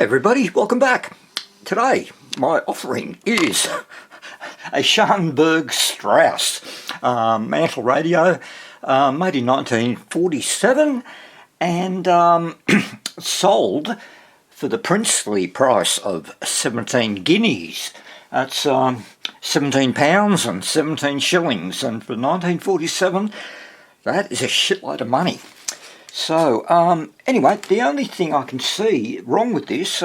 everybody, welcome back. Today my offering is a Scharnberg Strauss mantle radio, made in 1947 and sold for the princely price of 17 guineas. That's 17 pounds and 17 shillings, and for 1947 that is a shitload of money. So anyway, the only thing I can see wrong with this,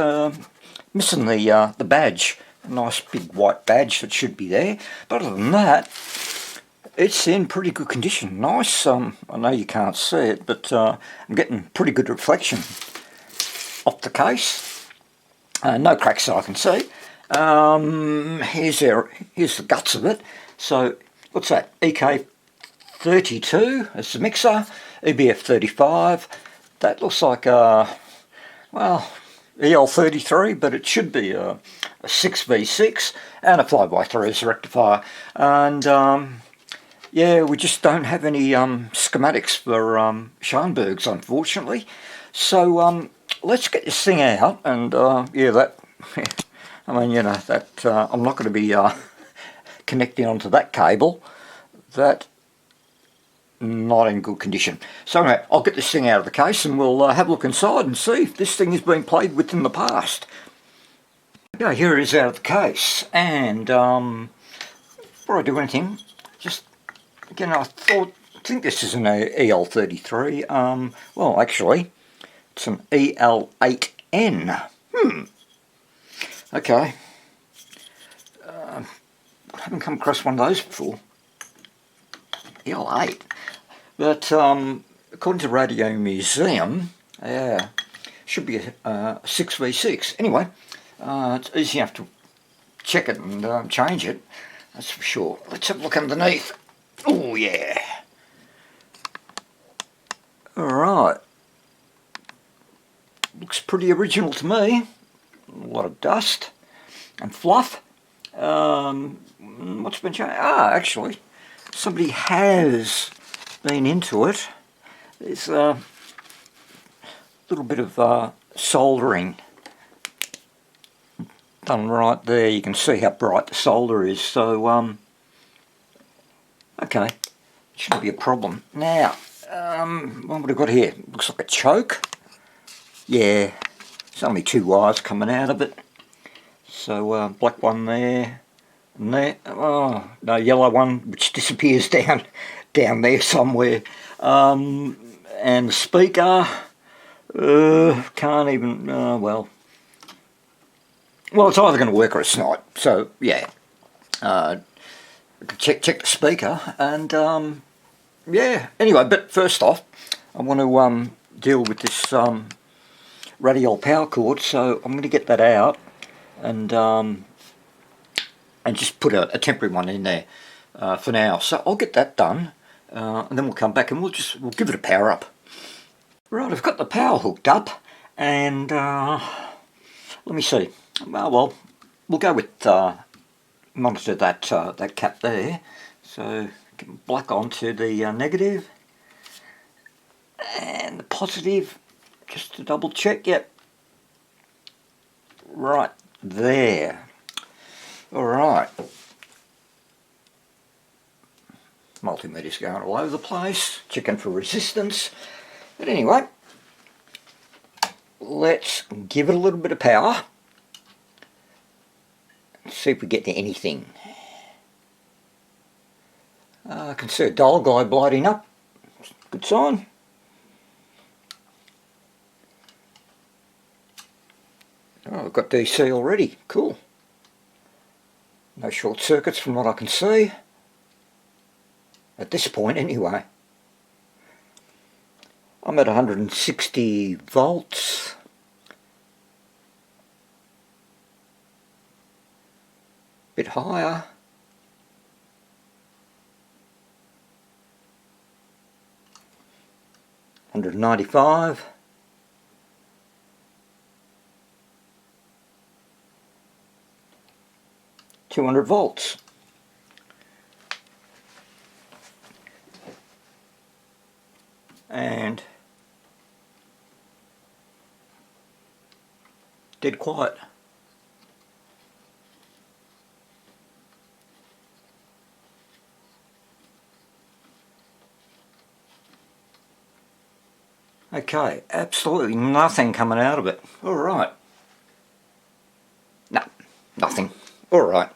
missing the badge, a nice big white badge that should be there, but other than that, it's in pretty good condition. Nice, I know you can't see it, but I'm getting pretty good reflection off the case. No cracks that I can see. Here's the guts of it. So what's that? EK32 as the mixer, EBF35. That looks like well, EL33, but it should be a 6V6, and a 5x3 as a rectifier. And yeah, we just don't have any schematics for Scharnbergs, unfortunately. So let's get this thing out, and yeah, that, I mean, you know, that I'm not going to be connecting onto that cable. That not in good condition. So anyway, I'll get this thing out of the case and we'll have a look inside and see if this thing has been played with in the past. Yeah, here it is out of the case, and before I do anything, just again, I think this is an EL33. Well, actually, it's an EL8N. Okay. I haven't come across one of those before. EL8. But according to Radio Museum, yeah, should be a 6V6. Anyway, it's easy enough to check it and change it, that's for sure. Let's have a look underneath. Oh yeah. Alright. Looks pretty original to me. A lot of dust and fluff. What's been changed? Actually, somebody has been into it. There's a little bit of soldering done right there. You can see how bright the solder is. So okay, shouldn't be a problem. Now, what have we got here? Looks like a choke. Yeah, there's only two wires coming out of it. So black one there, and there. Oh no, yellow one which disappears down there somewhere. And the speaker, can't even. Well, it's either going to work or it's not. So yeah, check the speaker, and yeah. Anyway, but first off, I want to deal with this radial power cord. So I'm going to get that out and just put a temporary one in there for now. So I'll get that done, and then we'll come back and we'll give it a power up. Right, I've got the power hooked up, and let me see. Well, we'll go with monitor that cap there. So get black onto the negative and the positive, just to double check. Yep, right there. All right. Multimeter's going all over the place, checking for resistance. But anyway, let's give it a little bit of power. See if we get to anything. I can see a dial guide lighting up. Good sign. Oh, I've got DC already. Cool. No short circuits from what I can see. At this point anyway. I'm at 160 volts. Bit higher. $195. $200 volts. And dead quiet. Okay, absolutely nothing coming out of it. Alright. No, nothing. Alright.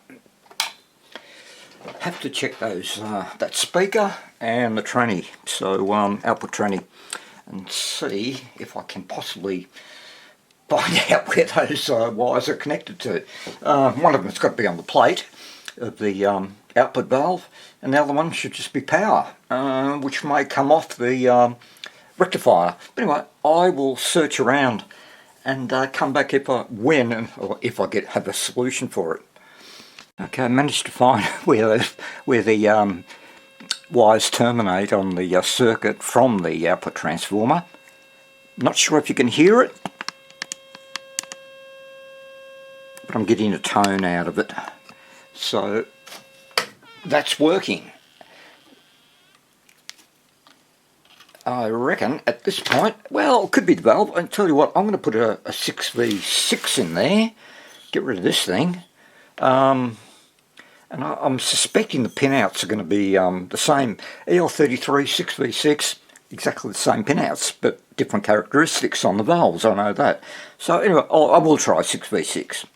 Have to check those that speaker and the tranny, so output tranny, and see if I can possibly find out where those wires are connected to. One of them's got to be on the plate of the output valve, and the other one should just be power, which may come off the rectifier. But anyway, I will search around and come back if I have a solution for it. Okay, I managed to find where the wires terminate on the circuit from the output transformer. Not sure if you can hear it, but I'm getting a tone out of it. So that's working. I reckon at this point, well, it could be the valve. I'll tell you what, I'm going to put a 6v6 in there, get rid of this thing. And I'm suspecting the pinouts are going to be the same. EL33 6v6, exactly the same pinouts, but different characteristics on the valves, I know that. So anyway, I will try 6v6.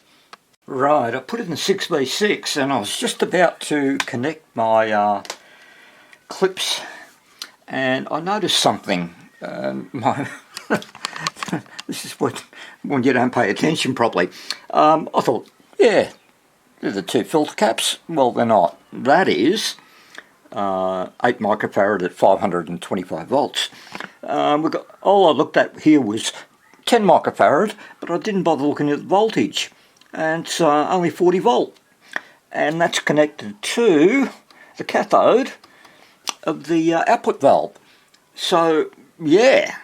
Right, I put it in 6v6 and I was just about to connect my clips, and I noticed something. This is when you don't pay attention properly. I thought, yeah, they're the two filter caps. Well, they're not. That is 8 microfarad at 525 volts. All I looked at here was 10 microfarad, but I didn't bother looking at the voltage. And it's only 40 volt. And that's connected to the cathode of the output valve. So, yeah,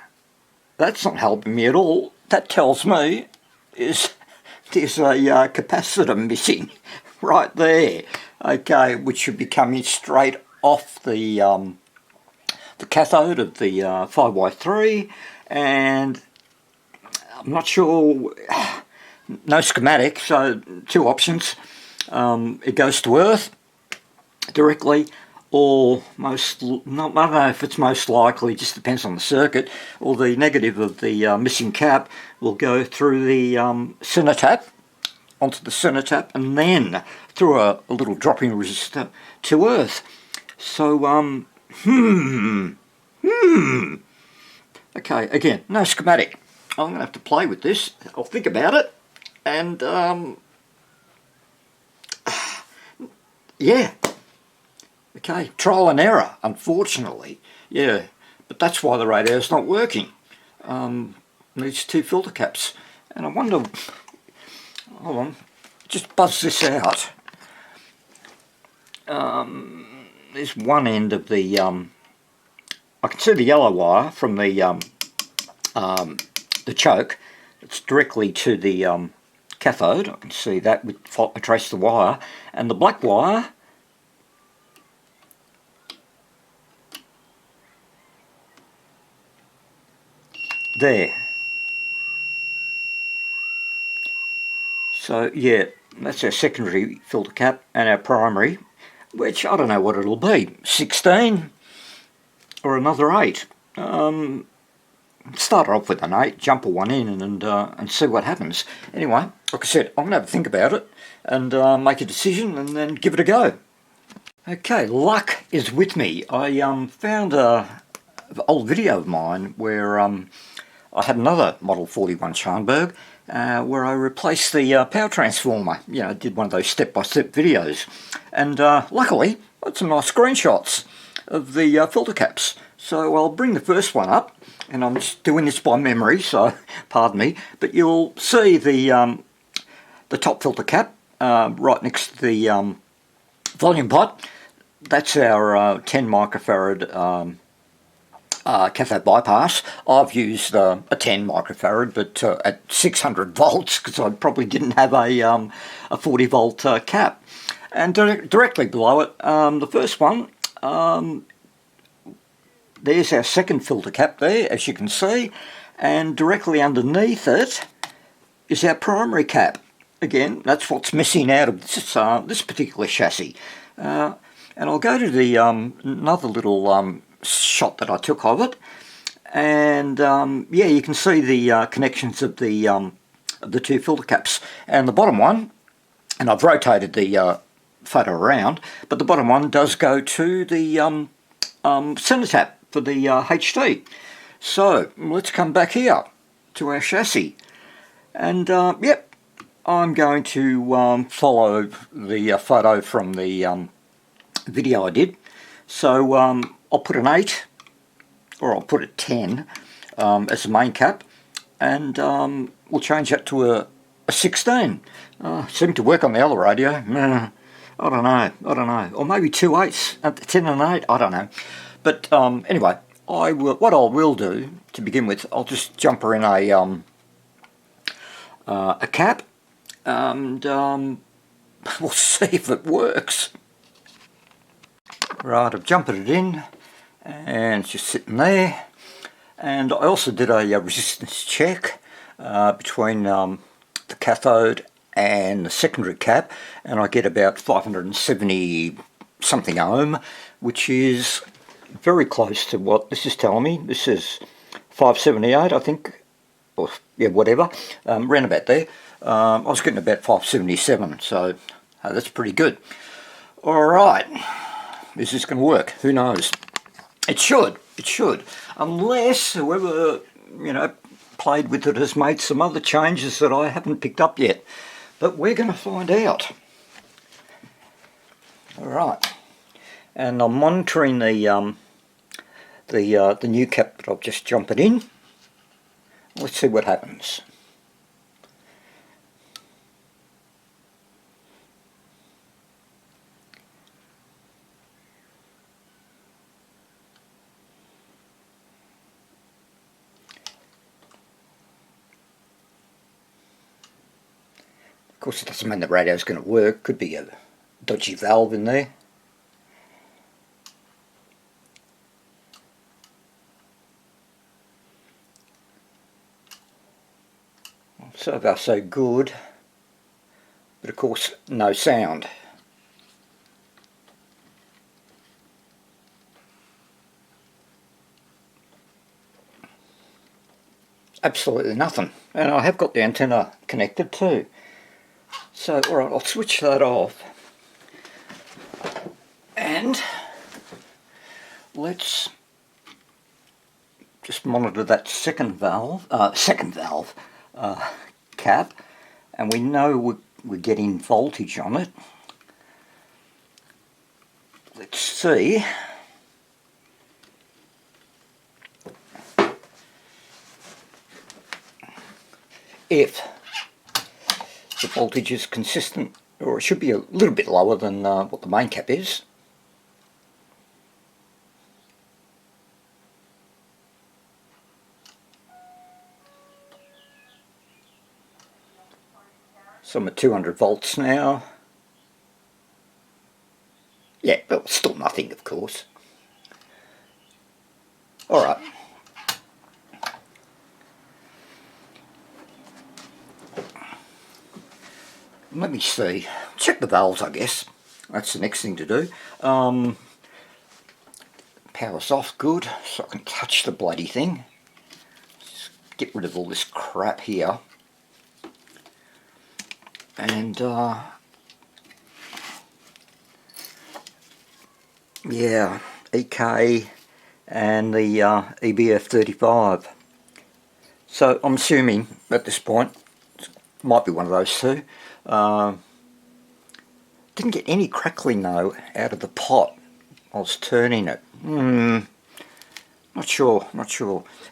that's not helping me at all. That tells me there's a capacitor missing right there, okay, which should be coming straight off the cathode of the 5Y3, and I'm not sure, no schematic, so two options. It goes to earth directly, or I don't know if it's most likely, just depends on the circuit, or the negative of the missing cap will go through the center tap, onto the center tap, and then through a little dropping resistor to earth. So, okay, again, no schematic. I'm going to have to play with this. I'll think about it, and yeah. Okay, trial and error, unfortunately. Yeah, but that's why the radio's not working. Needs two filter caps. And I wonder, hold on, just buzz this out. There's one end of the, I can see the yellow wire from the choke. It's directly to the cathode. I can see that, I trace the wire. And the black wire, there. So yeah, that's our secondary filter cap, and our primary, which I don't know what it'll be, 16 or another 8. Start off with an 8, jump a 1 in, and see what happens. Anyway, like I said, I'm going to have a think about it and make a decision and then give it a go. Okay, luck is with me. I found an old video of mine where I had another Model 41 Scharnberg where I replaced the power transformer. You know, I did one of those step-by-step videos. And luckily, I had some nice screenshots of the filter caps. So I'll bring the first one up, and I'm just doing this by memory, so pardon me. But you'll see the top filter cap right next to the volume pot. That's our 10 microfarad cathode bypass. I've used a 10 microfarad, but at 600 volts, because I probably didn't have a 40 volt cap. And directly below it, the first one, there's our second filter cap there, as you can see, and directly underneath it is our primary cap. Again, that's what's missing out of this particular chassis. And I'll go to the another little shot that I took of it, and yeah, you can see the connections of the two filter caps. And the bottom one, and I've rotated the photo around, but the bottom one does go to the centre tap for the HT. So let's come back here to our chassis, and yep, I'm going to follow the photo from the video I did. So I'll put an 8, or I'll put a 10 as the main cap, and we'll change that to a 16. Seemed to work on the other radio. I don't know. Or maybe 2 8s at the 10 and 8. I don't know. But anyway, what I will do to begin with, I'll just jumper in a cap, and we'll see if it works. Right, I've jumpered it in, and it's just sitting there. And I also did a resistance check between the cathode and the secondary cap, and I get about 570 something ohm, which is very close to what this is telling me. This is 578, I think, or yeah, whatever, round about there. I was getting about 577, so that's pretty good. Alright, is this going to work? Who knows? It should, unless whoever, you know, played with it has made some other changes that I haven't picked up yet. But we're going to find out. Alright, and I'm monitoring the new cap that I've just jumped in. Let's see what happens. Of course, it doesn't mean the radio's going to work. Could be a dodgy valve in there. So far so good, but of course no sound. Absolutely nothing. And I have got the antenna connected too. So alright, I'll switch that off, and let's just monitor that second valve cap, and we know we're getting voltage on it. Let's see if the voltage is consistent, or it should be a little bit lower than what the main cap is. So I'm at 200 volts now. Yeah, but still nothing, of course. Alright. Let me see. Check the valves, I guess. That's the next thing to do. Power's off, good, so I can touch the bloody thing. Just get rid of all this crap here. And yeah, EK and the EBF35. So I'm assuming at this point it might be one of those two. Didn't get any crackling though out of the pot. I was turning it. Not sure.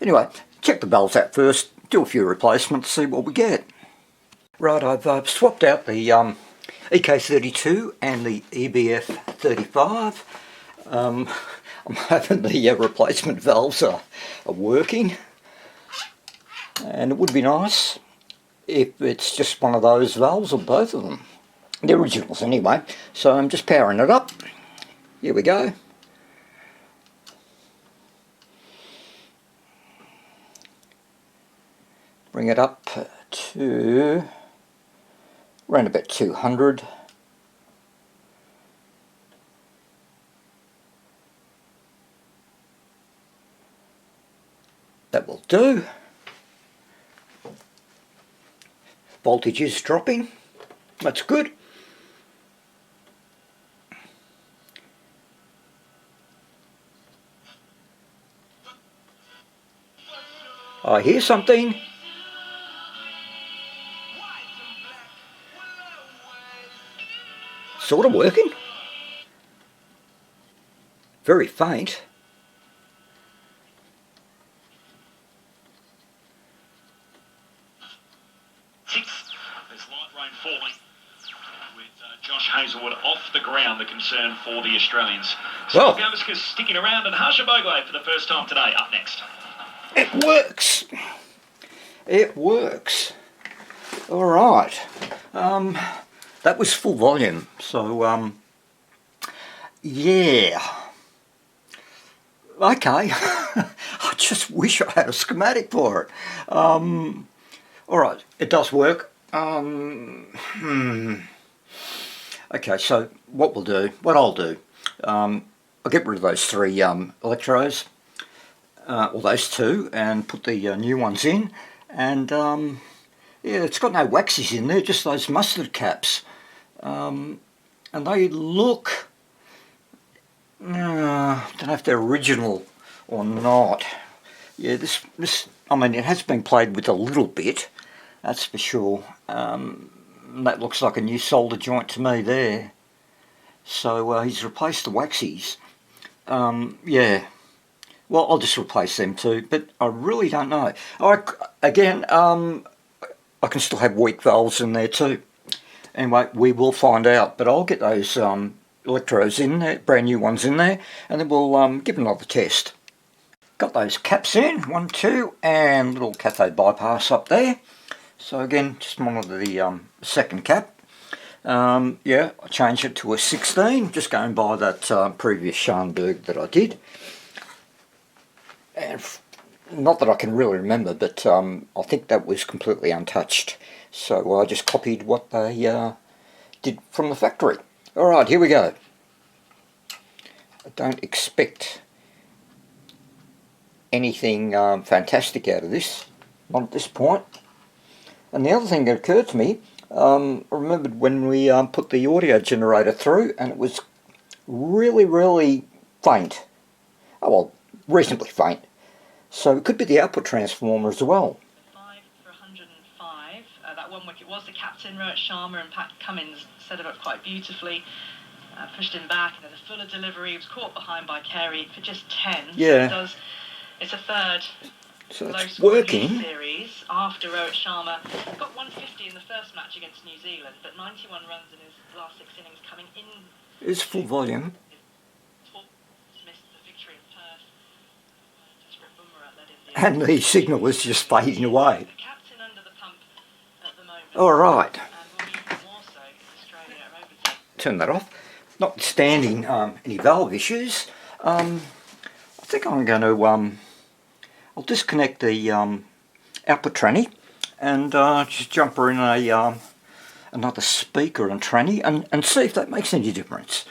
Anyway, check the valves out first, do a few replacements, see what we get. Right, I've swapped out the EK32 and the EBF35. I'm hoping the replacement valves are working, and it would be nice if it's just one of those valves or both of them. The originals anyway. So I'm just powering it up. Here we go. Bring it up to around about 200. That will do. Voltage is dropping. That's good. I hear something. Sort of working. Very faint. There's light rain falling with Josh Hazelwood off the ground, the concern for the Australians. Well, Gavaskar sticking around, and Harsha Bogle for the first time today up next. it works. It works. All right. That was full volume. So, yeah. Okay. I just wish I had a schematic for it. All right. It does work. Okay, so what I'll do, I'll get rid of those three electrodes, or those two, and put the new ones in. And yeah, it's got no waxies in there, just those mustard caps, and they look, I don't know if they're original or not. Yeah, this I mean, it has been played with a little bit, that's for sure. That looks like a new solder joint to me there. So he's replaced the waxies. Yeah, well, I'll just replace them too, but I really don't know. Again, I can still have weak valves in there too. Anyway, we will find out, but I'll get those electrodes in there, brand new ones in there, and then we'll give another test. Got those caps in, 1, 2, and little cathode bypass up there. So again, just monitor the second cap. Yeah, I changed it to a 16, just going by that previous Scharnberg that I did. And not that I can really remember, but I think that was completely untouched. So I just copied what they did from the factory. Alright, here we go. I don't expect anything fantastic out of this, not at this point. And the other thing that occurred to me, I remembered when we put the audio generator through, and it was really, really faint. Oh well, reasonably faint. So it could be the output transformer as well. 5 for 105. That one wicket was the captain, Rohit Sharma, and Pat Cummins set it up quite beautifully. Pushed him back, and then a fuller delivery. He was caught behind by Carey for just 10. Yeah. So it's a third. So it's working. Series after Rohit Sharma got 150 in the first match against New Zealand, but 91 runs in his last 6 innings coming in. It's full volume. Missed the victory in Perth. And the signal is just fading away. The captain under the pump at the moment. All right. And will be even more so if Australia are able to Turn that off. Notwithstanding any valve issues, I think I'm going to I'll disconnect the output tranny and just jump her in a another speaker and tranny and see if that makes any difference.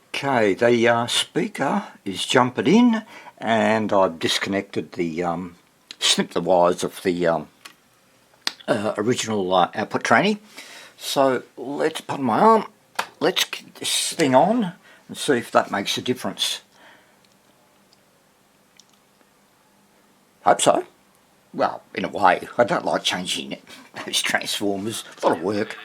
Okay, the speaker is jumping in, and I've disconnected the snipped the wires of the original output tranny. So let's put my arm. Let's get this thing on and see if that makes a difference. Hope so. Well, in a way. I don't like changing it. Those transformers. A lot of work.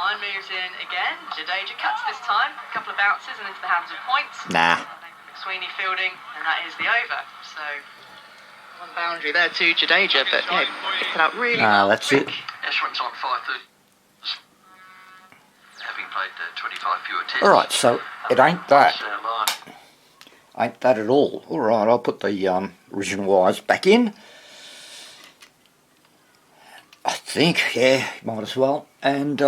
line moves in again. Jadeja cuts this time. A couple of bounces and into the hands of points. Nah. McSweeney fielding, and that is the over. So one boundary there to Jadeja, but yeah, picked it up really well. That's it. Ashwin's on 5 having played 25 fewer tests. Alright, so it ain't that. Ain't that at all. Alright, I'll put the original wires back in. I think, yeah, might as well. And,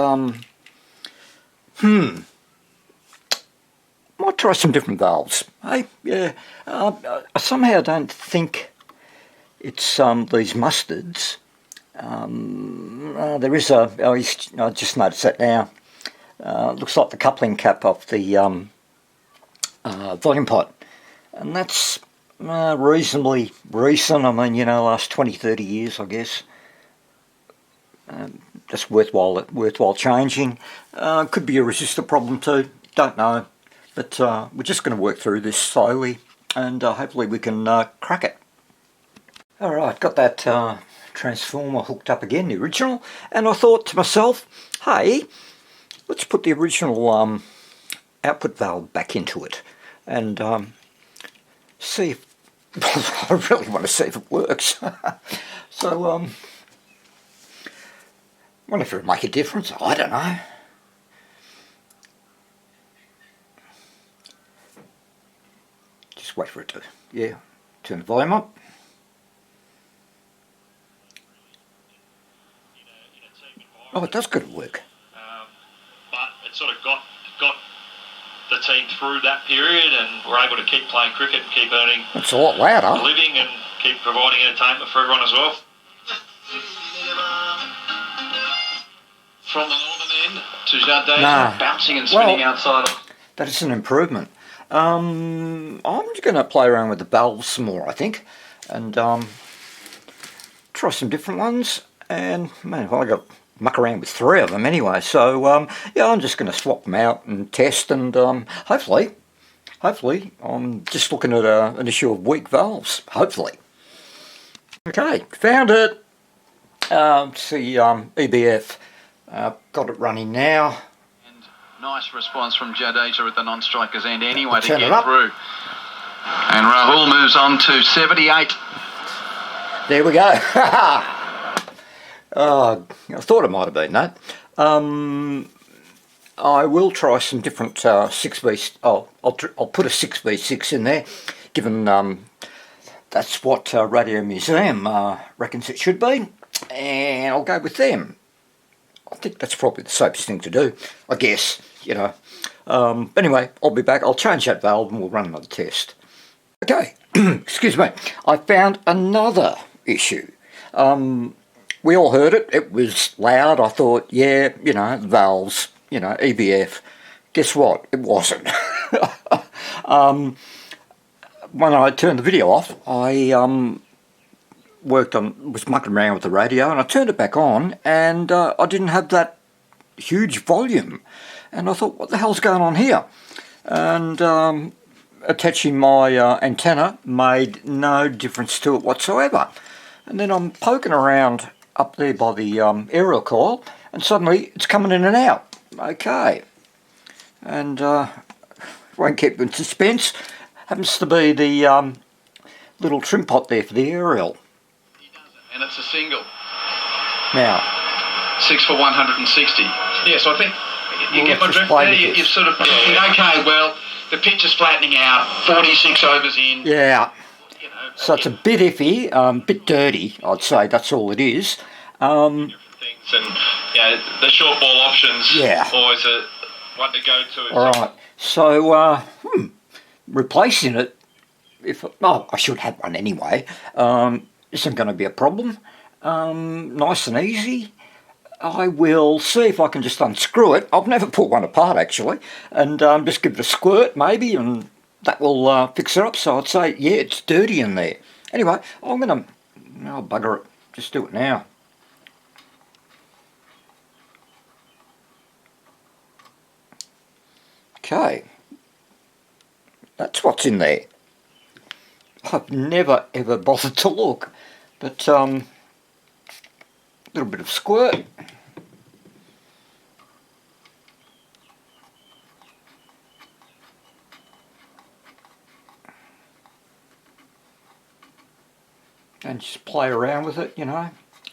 might try some different valves. Hey, yeah, I somehow don't think it's these mustards. There is a, I just noticed that now. Looks like the coupling cap off the volume pot, and that's reasonably recent. I mean, last 20-30 years, I guess. That's worthwhile changing. Could be a resistor problem too, don't know, but we're just going to work through this slowly, and hopefully we can crack it. Alright, got that transformer hooked up again, the original, and I thought to myself, hey, let's put the original output valve back into it and see if I really want to see if it works. So wonder if it'll make a difference. I don't know. Just wait for it to, turn the volume up. Oh, it does good work. But it sort of got the team through that period, and we're able to keep playing cricket and keep earning it's a lot louder. a living and keep providing entertainment for everyone as well. From the northern end to Jardin, bouncing and spinning outside. That is an improvement. I'm just going to play around with the valves some more, I think, and try some different ones. And man, I got muck around with 3 of them anyway, so I'm just going to swap them out and test, and hopefully I'm just looking at an issue of weak valves, hopefully. Okay, found it. It's the EBF, got it running now. And nice response from Jadeja at the non-striker's end anyway to Turn get it up. through. And Rahul moves on to 78. There we go. I thought it might have been that. I will try some different 6v. I'll put a 6v6 in there, given that's what Radio Museum reckons it should be, and I'll go with them. I think that's probably the safest thing to do, I guess. Anyway, I'll be back. I'll change that valve and we'll run another test. Okay, excuse me. I found another issue. We all heard it. It was loud. I thought, valves, EBF. Guess what? It wasn't. When I turned the video off, I was mucking around with the radio, and I turned it back on, and I didn't have that huge volume. And I thought, what the hell's going on here? And attaching my antenna made no difference to it whatsoever. And then I'm poking around up there by the aerial coil, and suddenly it's coming in and out. Okay, and won't keep you in suspense. Happens to be the little trim pot there for the aerial. He does it, and it's a single. Now, 6 for 160. Yeah, so I think you get my drift there. You've sort of thinking, okay, well, the pitch is flattening out. 46 overs in. Yeah. So it's a bit iffy, bit dirty, I'd say. That's all it is. Different things, and the short ball options always a one to go to. All right. So replacing it, I should have one anyway. Isn't going to be a problem. Nice and easy. I will see if I can just unscrew it. I've never put one apart actually, and just give it a squirt maybe, and that will fix it up. So I'd say, it's dirty in there. Anyway, I'll bugger it. Just do it now. Okay. That's what's in there. I've never ever bothered to look, but little bit of squirt. And just play around with it,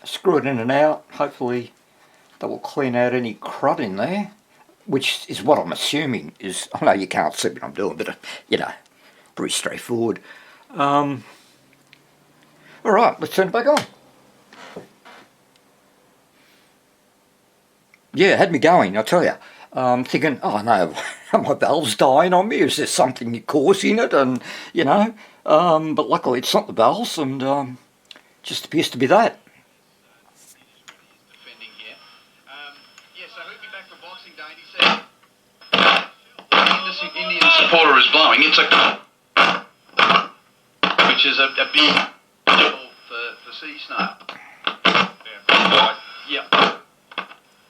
screw it in and out. Hopefully that will clean out any crud in there, which is what I'm assuming is. I know you can't see what I'm doing, but pretty straightforward. All right, let's turn it back on. Yeah, it had me going, I tell you. Thinking, oh no, are my valves dying on me? Is there something causing it? And but luckily it's not the valves, and just appears to be that. supporter is blowing, it's a which is a big for sea snail. Yeah.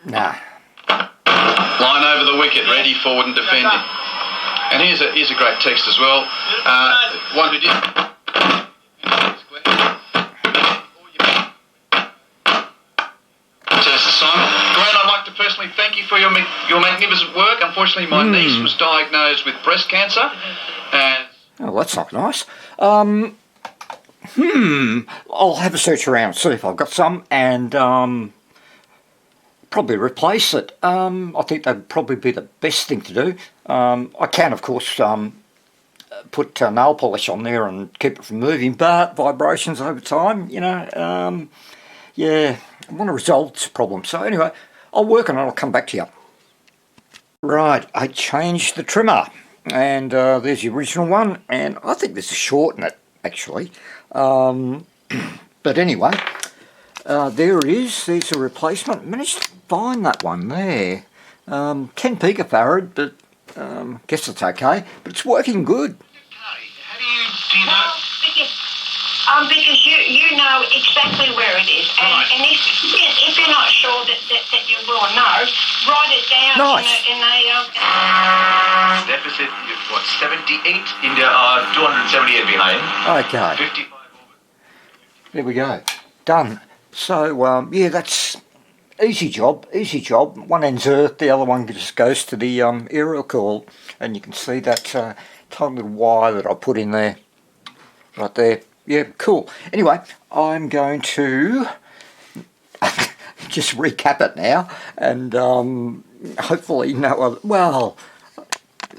Nah. Line over the wicket, ready, forward and defending. And here's a great text as well. One who did. Glenn, I'd like to personally thank you for your magnificent work. Unfortunately, my niece was diagnosed with breast cancer. And oh, that's not nice. I'll have a search around, see if I've got some, and probably replace it. I think that'd probably be the best thing to do. I can, of course, put nail polish on there and keep it from moving, but vibrations over time, you know, yeah, I want to resolve this problem. So anyway, I'll work on it, I'll come back to you. Right, I changed the trimmer, and there's the original one, and I think there's a short in it, actually. But anyway, there it is, there's a replacement. Managed to find that one there. 10 picofarad, but guess it's okay, but it's working good. how do you know? Because you know exactly where it is, and if you're not sure that you will know, write it down. Nice. in a deficit, what, 78? India are 278 behind. Okay. 55 over. There we go. Done. So, yeah, that's easy job. One end's earth, the other one just goes to the aerial coil, and you can see that tiny little wire that I put in there, right there. Yeah, cool. Anyway, I'm going to just recap it now, and hopefully no other, well,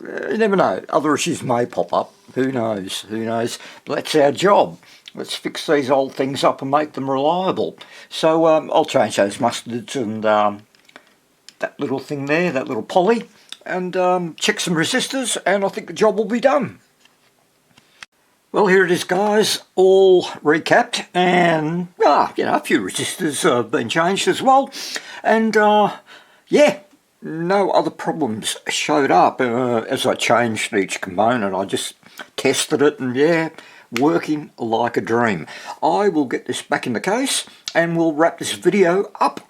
you never know, other issues may pop up. Who knows? But that's our job. Let's fix these old things up and make them reliable. So I'll change those mustards and that little thing there, that little poly, and check some resistors, and I think the job will be done. Well, here it is, guys, all recapped, and you know, a few resistors have been changed as well, and yeah, no other problems showed up as I changed each component. I just tested it, and yeah, working like a dream. I will get this back in the case, and we'll wrap this video up.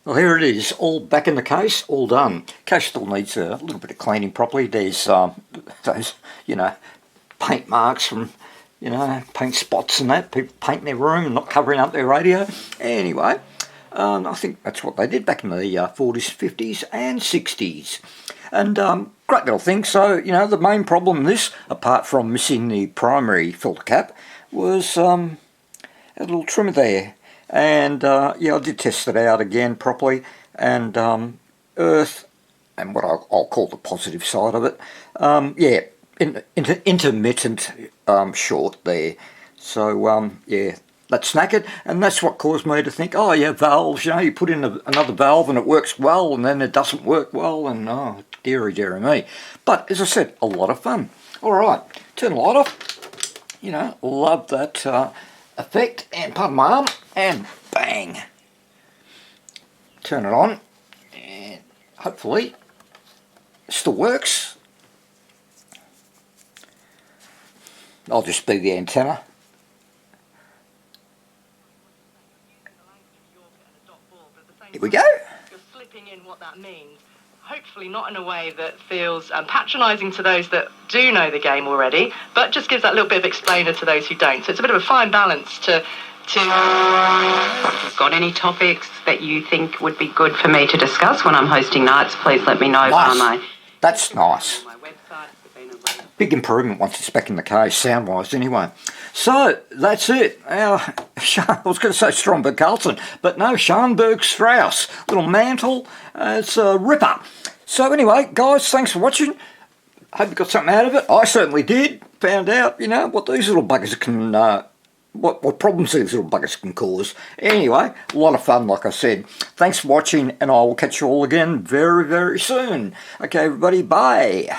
Well, here it is, all back in the case, all done. Case still needs a little bit of cleaning properly. There's those, you know, paint marks from, you know, paint spots and that, people painting their room and not covering up their radio. Anyway, I think that's what they did back in the 40s, 50s and 60s. And great little thing. So, you know, the main problem in this, apart from missing the primary filter cap, was a little trimmer there. And yeah, I did test it out again properly, and earth, and what I'll call the positive side of it, yeah, intermittent short there. So yeah, that's knackered, and that's what caused me to think, oh yeah, valves, you know, you put in another valve and it works well, and then it doesn't work well, and oh, dearie me. But as I said, a lot of fun. Alright, turn the light off. You know, love that effect, and pardon my arm, and bang, turn it on, and hopefully it still works. I'll just be the antenna. Here we go. You're slipping in what that means. Hopefully not in a way that feels patronising to those that do know the game already, but just gives that little bit of explainer to those who don't. So it's a bit of a fine balance to... If you've got any topics that you think would be good for me to discuss when I'm hosting nights, please let me know Nice. by my... That's nice. my website. Big improvement once it's back in the case, sound-wise anyway. So, that's it. I was going to say Stromberg Carlson, but no, Scharnberg Strauss. Little mantle, it's a ripper. So anyway, guys, thanks for watching. Hope you got something out of it. I certainly did. Found out, you know, what these little buggers can... what problems these little buggers can cause. Anyway, a lot of fun, like I said. Thanks for watching, and I will catch you all again very, very soon. Okay, everybody, bye.